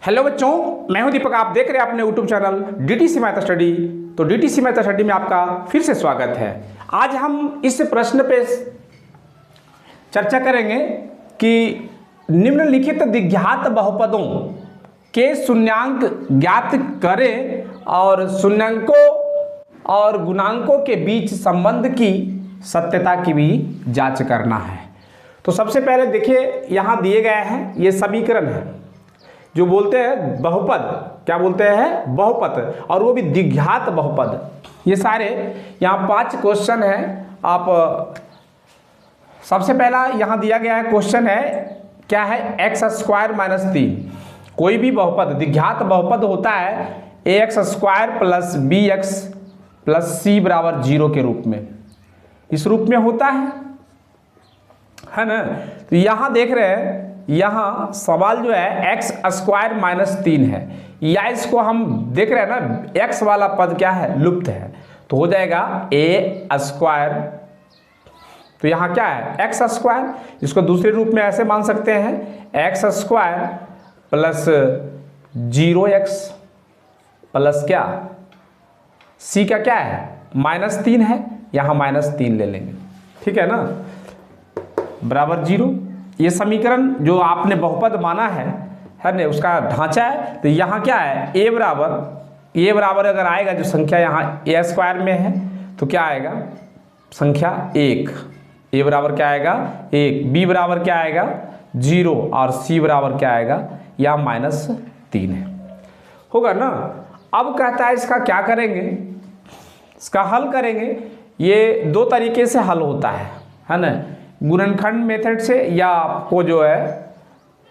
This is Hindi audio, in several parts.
हेलो बच्चों, मैं हूं दीपक। आप देख रहे हैं अपने YouTube channel DTC math study. तो डीटीसी मैथ स्टडी में आपका फिर से स्वागत है। आज हम इस प्रश्न पे चर्चा करेंगे कि निम्नलिखित द्विघात बहुपदों के शून्यांक ज्ञात करें और शून्यांकों और गुणांकों के बीच संबंध की सत्यता की भी जांच करना है। तो सबसे पहले देखिए, यहाँ दिए गए हैं ये समीकरण है जो बोलते हैं बहुपद। क्या बोलते हैं? बहुपद, और वो भी द्विघात बहुपद। ये सारे यहाँ 5 क्वेश्चन हैं। आप सबसे पहला यहाँ दिया गया है क्वेश्चन है, क्या है? X square minus 3। कोई भी बहुपद द्विघात बहुपद होता है a x square plus b x plus c बराबर 0 के रूप में, इस रूप में होता है ना। तो यहाँ देख रहे हैं, यहाँ सवाल जो है एक्स स्क्वायर माइनस 3 है, या इसको हम देख रहे हैं ना, एक्स वाला पद क्या है? लुप्त है। तो हो जाएगा ए स्क्वायर। तो यहाँ क्या है? X square. इसको दूसरे रूप में ऐसे मान सकते हैं, x square plus 0x plus क्या, सी का क्या है? माइनस 3 है, यहाँ माइनस 3 ले लेंगे, ठीक है ना, बराबर 0। ये समीकरण जो आपने बहुपद माना है ना, उसका ढांचा है। तो यहाँ क्या है? ए बराबर अगर आएगा, जो संख्या यहाँ ए स्क्वायर में है, तो क्या आएगा? संख्या 1। ए बराबर क्या आएगा? 1। बी बराबर क्या आएगा? 0। और सी बराबर क्या आएगा? या माइनस 3 है, होगा ना। अब कहता है इसका क्या करेंगे? इसका हल करेंगे। ये 2 तरीके से हल होता है ना, गुणनखंड मेथड से या आपको जो है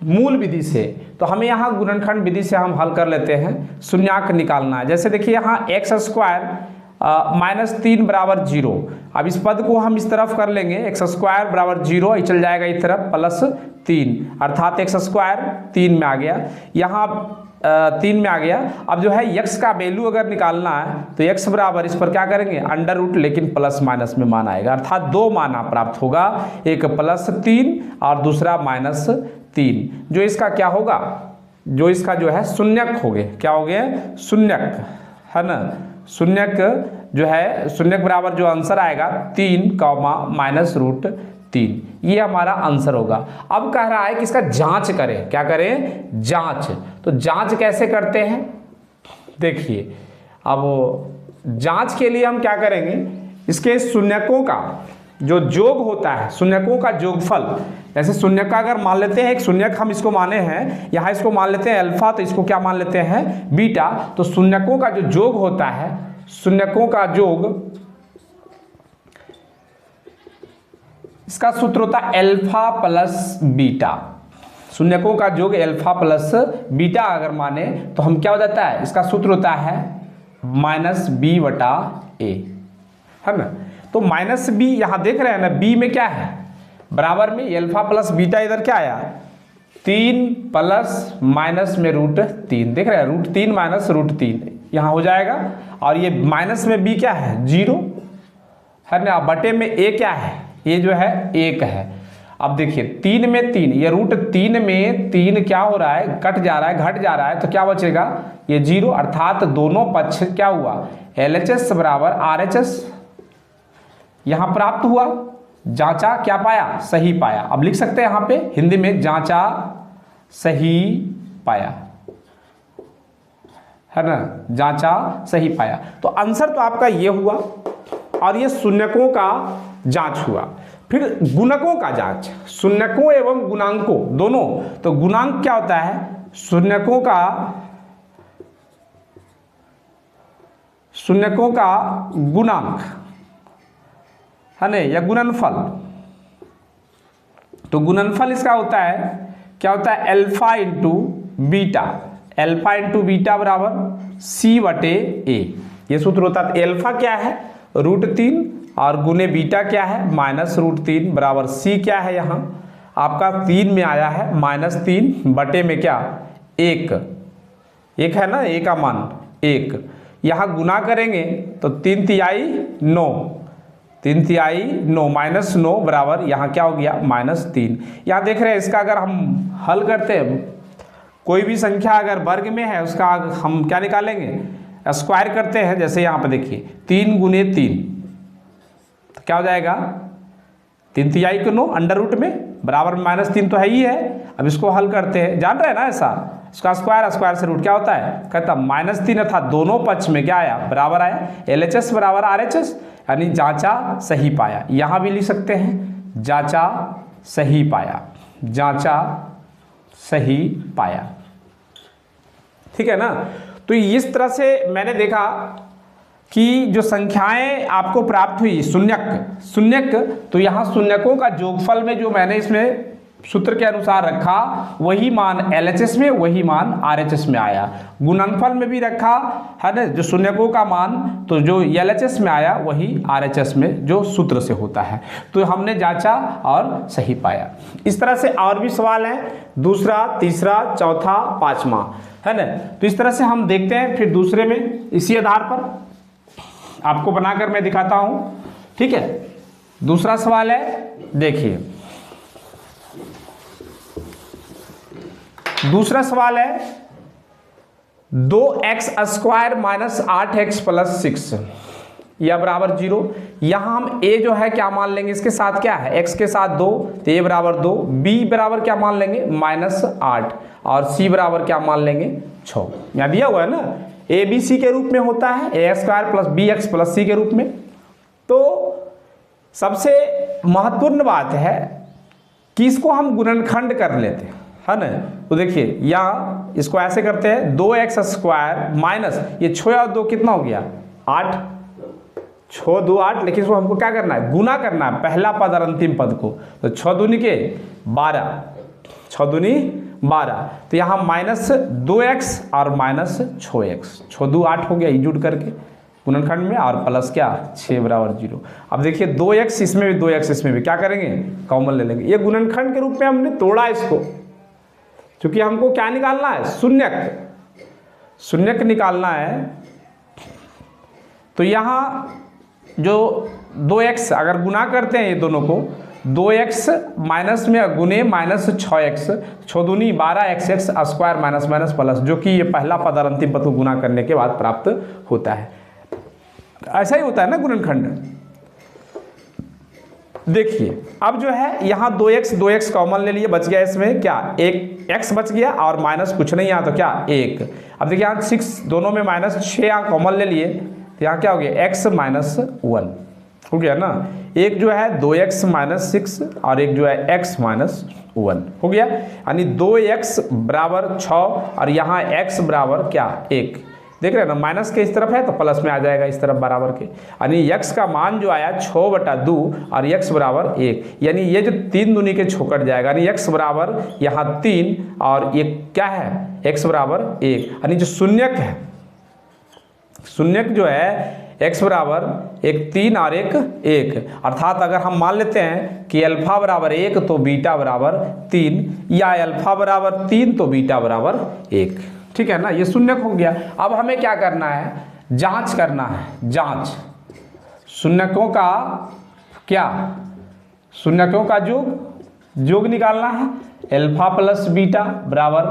मूल विधि से। तो हमें यहाँ गुणनखंड विधि से हम हल कर लेते हैं। शून्यांक निकालना है। जैसे देखिए, यहाँ एक्स स्क्वायर माइनस 3 बराबर 0। अब इस पद को हम इस तरफ कर लेंगे, एक्स स्क्वायर बराबर 0, चल जाएगा इस तरफ प्लस 3, अर्थात एक्स स्क्वायर 3 में आ गया, यहाँ 3 में आ गया। अब जो है यक्स का वैल्यू अगर निकालना है तो यक्स बराबर इस पर क्या करेंगे? अंडर रूट, लेकिन प्लस माइनस में मान आएगा, अर्थात 2 मान प्राप्त होगा, एक प्लस 3 और दूसरा माइनस 3। जो इसका क्या होगा? जो इसका जो है शून्यक हो गए। क्या हो गए? शून्यक, है ना। शून्यक जो है, शून्यक बराबर जो आंसर आएगा 3 माइनस रूट 3, ये हमारा आंसर होगा। अब कह रहा है कि इसका जांच करें। क्या करें? जांच। तो जांच कैसे करते हैं? देखिए, अब जांच के लिए हम क्या करेंगे, इसके शून्यकों का जो योग होता है, शून्यकों का योगफल, जैसे शून्यक का अगर मान लेते हैं, एक शून्यक हम इसको माने हैं, यहाँ इसको मान लेते हैं अल्फा, तो इसको क्या मान लेते हैं? बीटा। तो शून्यकों का जो योग होता है, शून्यकों का योग, इसका सूत्र होता है अल्फा प्लस बीटा। शून्यकों का योग अल्फा प्लस बीटा अगर माने तो हम क्या हो जाता है? इसका सूत्र होता है माइनस बी बटा ए, है ना। तो माइनस बी यहाँ देख रहे हैं ना, बी में क्या है? बराबर में अल्फा प्लस बीटा, इधर क्या आया? 3 प्लस माइनस में रूट 3, देख रहे हैं, रूट 3 माइनस रूट 3 यहाँ हो जाएगा। और ये माइनस में बी क्या है? 0, है ना। बटे में ए क्या है? ये जो है 1 है। अब देखिए 3 में 3, ये रूट 3 में 3 क्या हो रहा है? कट जा रहा है, घट जा रहा है, तो क्या बचेगा? ये 0, अर्थात दोनों पक्ष क्या हुआ? LHS बराबर RHS यहाँ प्राप्त हुआ। जांचा क्या पाया? सही पाया। अब लिख सकते हैं यहाँ पे हिंदी में, जांचा सही पाया, है ना, जांचा सही पाया। तो आंसर तो आपका ये हुआ, और ये शून्यकों का जांच हुआ। फिर गुणकों का जांच, शून्यकों एवं गुणांकों दोनों। तो गुणांक क्या होता है? शून्यकों का गुणांक, है ना, या गुणनफल। तो गुणनफल इसका होता है, क्या होता है? Alpha into beta. Alpha into beta बराबर सी बटे ए, ये सूत्र होता है। अल्फा क्या है? रूट 3, और गुने बीटा क्या है? माइनस रूट 3 बराबर सी क्या है? यहाँ आपका 3 में आया है, माइनस 3 बटे में क्या? 1 है ना, ए का मान 1। यहाँ गुना करेंगे तो 3 तिहाई 9, 3 तिहाई 9 माइनस 9 बराबर यहाँ क्या हो गया? माइनस 3। यहाँ देख रहे हैं, इसका अगर हम हल करते हैं कोई भी संख्या अगर वर्ग में है उसका हम क्या निकालेंगे, स्क्वायर करते हैं। जैसे यहाँ पे देखिए 3 गुने 3 तो क्या हो जाएगा, 3 तिहाई को 9 अंडर रूट में बराबर में -3 तो है ही है। अब इसको हल करते हैं, जान रहे हैं ना ऐसा, इसका स्क्वायर, स्क्वायर से रूट क्या होता है, कहता -3 अर्थात दोनों पक्ष में क्या आया, बराबर आया। LHS बराबर RHS यानी जांचा सही पाया। यहाँ भी लिख सकते हैं जांचा सही पाया, जांचा सही पाया, ठीक है ना। तो इस तरह से मैंने देखा कि जो संख्याएं आपको प्राप्त हुई शून्यक, तो यहाँ शून्यकों का जोगफल में जो मैंने इसमें सूत्र के अनुसार रखा वही मान LHS में, वही मान RHS में आया। गुणनफल में भी रखा है ना जो शून्यकों का मान, तो जो LHS में आया वही RHS में जो सूत्र से होता है। तो हमने जांचा और सही पाया। इस तरह से और भी सवाल हैं, दूसरा, तीसरा, चौथा, पांचवा, है ना। तो इस तरह से हम देखते हैं फिर दूसरे में, इसी आधार पर आपको बनाकर मैं दिखाता हूं, ठीक है। दूसरा सवाल है, देखिए दूसरा सवाल है 2x square minus 8x plus 6 या बराबर 0। यहां हम a जो है क्या मान लेंगे, इसके साथ क्या है, x के साथ 2 तो a बराबर 2, b बराबर क्या मान लेंगे -8 और c बराबर क्या मान लेंगे 6। यहां दिया हुआ है ना, a b c के रूप में होता है, a square plus bx plus c के रूप में। तो सबसे महत्वपूर्ण बात है कि इसको हम गुणनखंड कर लेते हैं, है ना। तो देखिए यहाँ इसको ऐसे करते हैं 2x स्क्वायर माइनस ये 6 और 2 कितना हो गया 8, 6 2 8, लेकिन इसको हमको क्या करना है, गुना करना है पहला पद और अंतिम पद को। तो 6 दूनी के 12, 6 दूनी 12, तो यहाँ -2x और -6x, 6 2 8 हो गया, ये जुड़ करके गुणनखंड में, और प्लस क्या 6 बराबर 0। अब देखिए 2x इसमें भी 2x इसमें भी, क्या करेंगे कॉमन ले लेंगे। ये गुणनखंड के रूप में हमने तोड़ा इसको, क्योंकि हमको क्या निकालना है, शून्यक निकालना है। तो यहाँ जो 2x अगर गुना करते हैं ये दोनों को, 2x माइनस में गुने -6x, 6 दूनी 12x square minus minus plus, जो कि ये पहला पद और अंतिम पद को गुना करने के बाद प्राप्त होता है। ऐसा ही होता है ना गुणनखंड। देखिए अब जो है यहाँ 2x कॉमन ले लिए, बच गया इसमें क्या, एक x बच गया और माइनस कुछ नहीं, यहाँ तो क्या 1। अब देखिए यहाँ 6 दोनों में -6 यहाँ कॉमन ले लिए, तो यहाँ क्या हो गया x -1 हो गया ना। एक जो है 2x -6 और एक जो है x -1 हो गया, यानी 2x बराबर 6 और यहाँ x बराबर क्या 1। देख रहे हैं ना, माइनस के इस तरफ है तो प्लस में आ जाएगा इस तरफ बराबर के, यानी x का मान जो आया 6/2 और x बराबर 1, यानी ये जो 3 दूनी के 6 कट जाएगा, यानी x बराबर यहाँ 3 और ये क्या है x बराबर 1, यानी जो शून्यक है, शून्यक जो है x बराबर 1 3 और 1 1, अर्थात अगर हम मान लेते हैं कि अल्फा बराबर 1 तो बीटा बराबर 3, या अल्फा बराबर 3 तो बीटा बराबर 1, ठीक है ना। ये शून्यक हो गया। अब हमें क्या करना है, जांच करना है, जांच शून्यकों का, क्या शून्यकों का योग निकालना है। अल्फा प्लस बीटा बराबर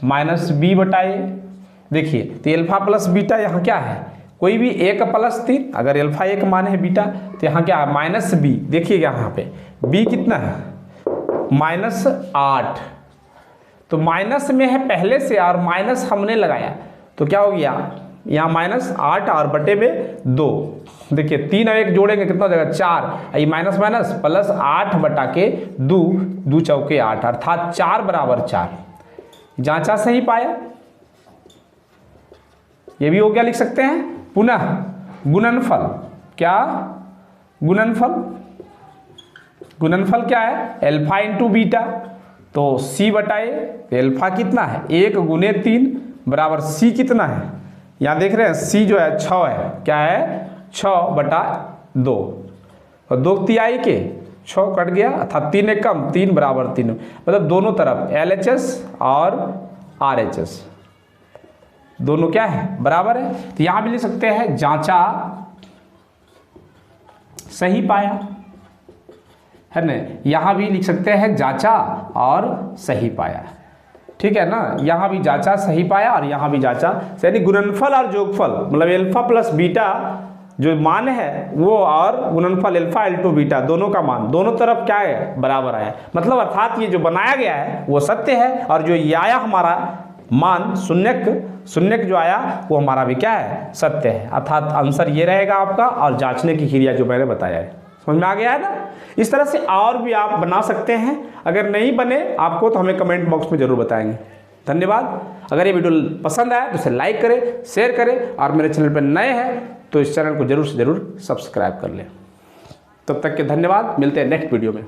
-b/a। देखिए तो अल्फा प्लस बीटा यहाँ क्या है, कोई भी 1 + 3, अगर अल्फा 1 मान है बीटा तो यहाँ क्या है -b। देखिएगा यहाँ पे b कितना है -8, तो माइनस में है पहले से और माइनस हमने लगाया तो क्या हो गया यहाँ -8 और बटे में 2। देखिए 3 और 1 जोड़ेंगे कितना हो जाएगा 4, ये माइनस माइनस प्लस 8 बटा के 2, 2 चौके 8 अर्थात 4 बराबर 4। जांचा सही पाया, ये भी हो गया, लिख सकते हैं। पुनः गुणनफल, क्या गुणनफल क्या है, अल्फा इंटू बीटा, तो c/a, अल्फा कितना है 1 गुने 3 बराबर c कितना है, यहाँ देख रहे हैं c जो है 6 है, क्या है 6/2, और 2 तिहाई के 6 कट गया अर्थात 3 एक कम 3 बराबर 3, मतलब दोनों तरफ LHS और RHS दोनों क्या है बराबर है। तो यहाँ भी लिख सकते हैं जांचा सही पाया, है ना। यहाँ भी लिख सकते हैं जांचा और सही पाया। ठीक है ना, यहाँ भी जांचा, सही पाया, और यहाँ भी जांचा। यानी गुणनफल और जोगफल, मतलब अल्फा प्लस बीटा जो मान है वो, और गुणनफल अल्फा L2 बीटा दोनों का मान दोनों तरफ क्या है, बराबर आया। मतलब अर्थात ये जो बनाया गया है वो सत्य है, और जो ये आया हमारा मान शून्यक जो आया वो हमारा भी क्या है, सत्य है। अर्थात आंसर ये रहेगा आपका, और जांचने की क्रिया जो मैंने बताया है। समझ में आ गया है ना। इस तरह से और भी आप बना सकते हैं। अगर नहीं बने आपको तो हमें कमेंट बॉक्स में ज़रूर बताएंगे। धन्यवाद। अगर ये वीडियो पसंद आया तो इसे लाइक करें, शेयर करें, और मेरे चैनल पर नए हैं तो इस चैनल को जरूर से जरूर सब्सक्राइब कर लें। तब तक के धन्यवाद, मिलते हैं नेक्स्ट वीडियो में।